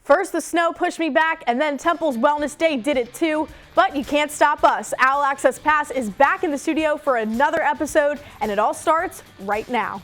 First, the snow pushed me back, and then Temple's Wellness Day did it too. But you can't stop us. All Access Pass is back in the studio for another episode, and it all starts right now.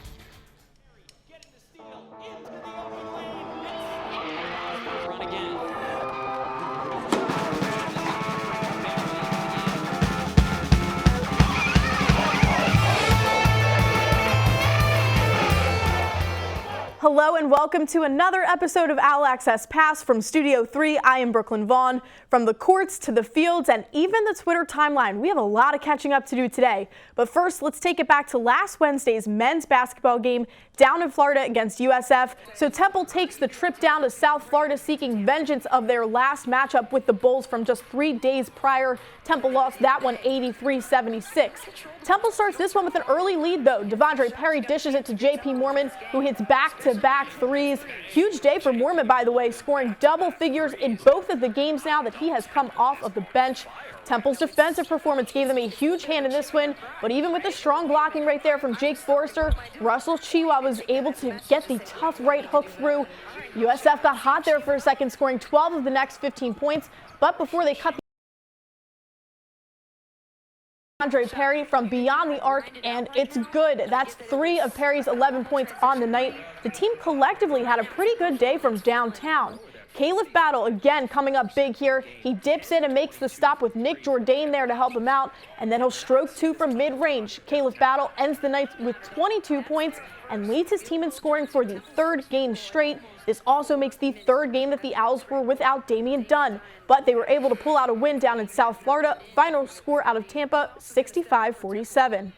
Hello and welcome to another episode of All Access Pass from Studio 3. I am Brooklyn Vaughn. From the courts to the fields and even the Twitter timeline, we have a lot of catching up to do today. But first, let's take it back to last Wednesday's men's basketball game down in Florida against USF. So Temple takes the trip down to South Florida seeking vengeance of their last matchup with the Bulls from just 3 days prior. Temple lost that one 83-76. Temple starts this one with an early lead though. Devondre Perry dishes it to J.P. Mormon, who hits back-to-back threes. Huge day for Mormon, by the way, scoring double figures in both of the games now that he has come off of the bench. Temple's defensive performance gave them a huge hand in this win, but even with the strong blocking right there from Jake Forrester, Russell Chiwa was able to get the tough right hook through. USF got hot there for a second, scoring 12 of the next 15 points, but before they cut Devondre Perry from beyond the arc, and it's good. That's 3 of Perry's 11 points on the night. The team collectively had a pretty good day from downtown. Caleb Battle again coming up big here. He dips in and makes the stop with Nick Jourdain there to help him out, and then he'll stroke 2 from mid-range. Caleb Battle ends the night with 22 points and leads his team in scoring for the 3rd game straight. This also makes the 3rd game that the Owls were without Damian Dunn, but they were able to pull out a win down in South Florida. Final score out of Tampa, 65-47.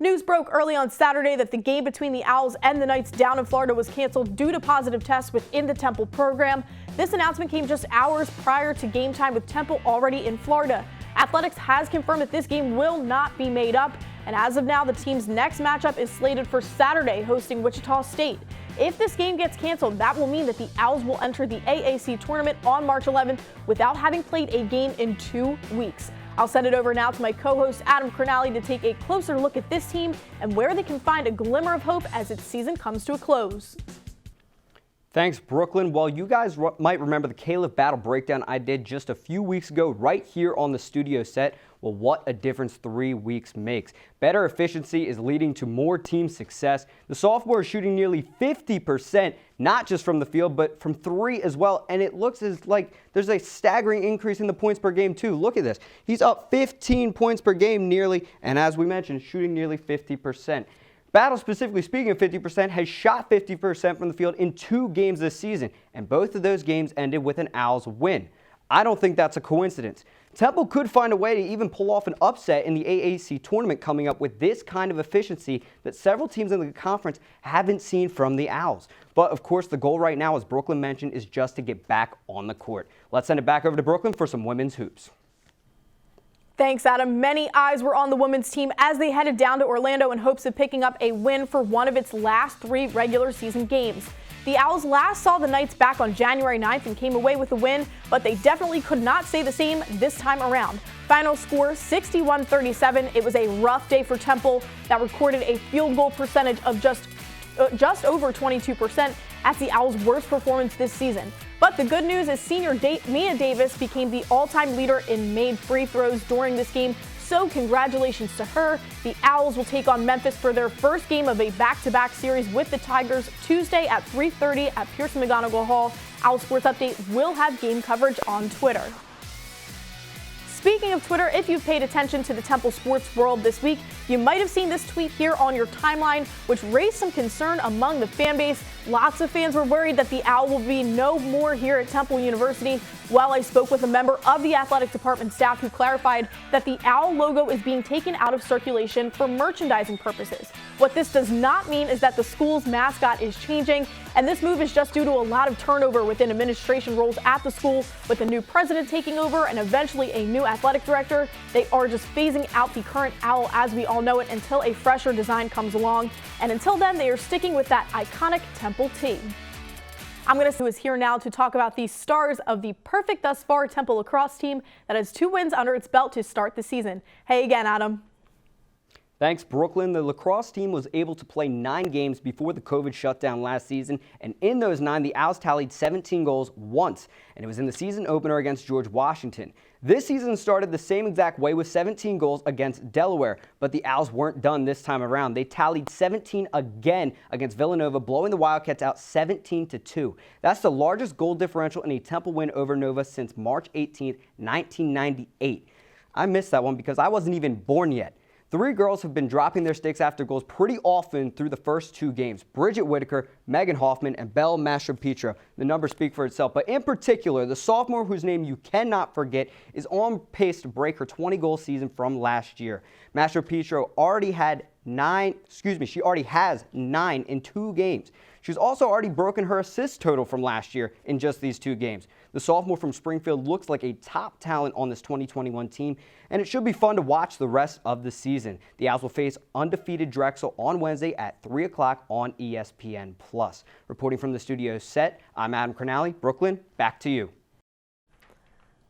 News broke early on Saturday that the game between the Owls and the Knights down in Florida was canceled due to positive tests within the Temple program. This announcement came just hours prior to game time with Temple already in Florida. Athletics has confirmed that this game will not be made up, and as of now, the team's next matchup is slated for Saturday, hosting Wichita State. If this game gets canceled, that will mean that the Owls will enter the AAC tournament on March 11th without having played a game in 2 weeks. I'll send it over now to my co-host Adam Cronali to take a closer look at this team and where they can find a glimmer of hope as its season comes to a close. Thanks, Brooklyn. Well, you guys might remember the Caleb Battle breakdown I did just a few weeks ago right here on the studio set. Well, what a difference 3 weeks makes. Better efficiency is leading to more team success. The sophomore is shooting nearly 50%, not just from the field, but from 3 as well. And it looks as like there's a staggering increase in the points per game, too. Look at this. He's up 15 points per game nearly, and as we mentioned, shooting nearly 50%. Battle, specifically speaking of 50%, has shot 50% from the field in 2 games this season, and both of those games ended with an Owls win. I don't think that's a coincidence. Temple could find a way to even pull off an upset in the AAC tournament coming up with this kind of efficiency that several teams in the conference haven't seen from the Owls. But of course, the goal right now, as Brooklyn mentioned, is just to get back on the court. Let's send it back over to Brooklyn for some women's hoops. Thanks, Adam. Many eyes were on the women's team as they headed down to Orlando in hopes of picking up a win for one of its last 3 regular season games. The Owls last saw the Knights back on January 9th and came away with a win, but they definitely could not say the same this time around. Final score 61-37. It was a rough day for Temple that recorded a field goal percentage of just over 22%. That's the Owls' worst performance this season. But the good news is senior Mia Davis became the all-time leader in made free throws during this game, so congratulations to her. The Owls will take on Memphis for their first game of a back-to-back series with the Tigers Tuesday at 3:30 at Pearson-McGonigal Hall. Owl Sports Update will have game coverage on Twitter. Speaking of Twitter, if you've paid attention to the Temple sports world this week, you might have seen this tweet here on your timeline, which raised some concern among the fan base. Lots of fans were worried that the Owl will be no more here at Temple University. Well, I spoke with a member of the athletic department staff who clarified that the Owl logo is being taken out of circulation for merchandising purposes. What this does not mean is that the school's mascot is changing, and this move is just due to a lot of turnover within administration roles at the school, with a new president taking over and eventually a new athletic director. They are just phasing out the current Owl as we all know it until a fresher design comes along, and until then they are sticking with that iconic Temple T. I'm going to who is here now to talk about the stars of the perfect thus far Temple lacrosse team that has 2 wins under its belt to start the season. Hey again, Adam. Thanks, Brooklyn. The lacrosse team was able to play 9 games before the COVID shutdown last season, and in those 9, the Owls tallied 17 goals once, and it was in the season opener against George Washington. This season started the same exact way with 17 goals against Delaware, but the Owls weren't done this time around. They tallied 17 again against Villanova, blowing the Wildcats out 17-2. That's the largest goal differential in a Temple win over Nova since March 18, 1998. I missed that one because I wasn't even born yet. 3 girls have been dropping their sticks after goals pretty often through the first 2 games. Bridget Whitaker, Megan Hoffman, and Belle Mastro-Pietro. The numbers speak for itself, but in particular, the sophomore whose name you cannot forget is on pace to break her 20-goal season from last year. Mastro-Pietro already has 9 in 2 games. She's also already broken her assist total from last year in just these 2 games. The sophomore from Springfield looks like a top talent on this 2021 team, and it should be fun to watch the rest of the season. The Owls will face undefeated Drexel on Wednesday at 3 o'clock on ESPN+. Reporting from the studio set, I'm Adam Cronali. Brooklyn, back to you.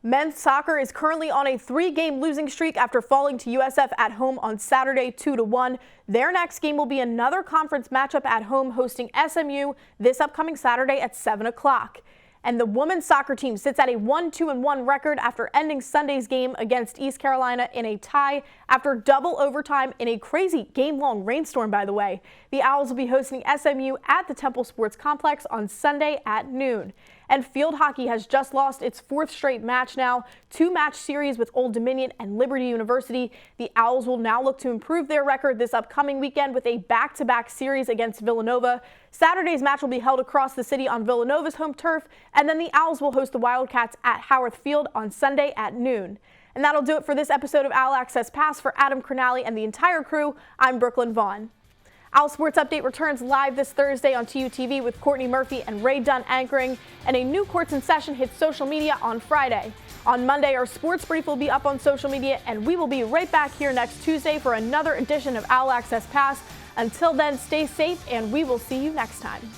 Men's soccer is currently on a 3-game losing streak after falling to USF at home on Saturday 2-1. Their next game will be another conference matchup at home hosting SMU this upcoming Saturday at 7 o'clock. And the women's soccer team sits at a 1-2-1 record after ending Sunday's game against East Carolina in a tie after double overtime in a crazy game-long rainstorm, by the way. The Owls will be hosting SMU at the Temple Sports Complex on Sunday at noon. And field hockey has just lost its 4th straight match now, 2-match series with Old Dominion and Liberty University. The Owls will now look to improve their record this upcoming weekend with a back-to-back series against Villanova. Saturday's match will be held across the city on Villanova's home turf, and then the Owls will host the Wildcats at Howarth Field on Sunday at noon. And that'll do it for this episode of Owl Access Pass. For Adam Cronali and the entire crew, I'm Brooklyn Vaughn. Owl Sports Update returns live this Thursday on TUTV with Courtney Murphy and Ray Dunn anchoring, and a new Courts in Session hits social media on Friday. On Monday, our sports brief will be up on social media, and we will be right back here next Tuesday for another edition of Owl Access Pass. Until then, stay safe, and we will see you next time.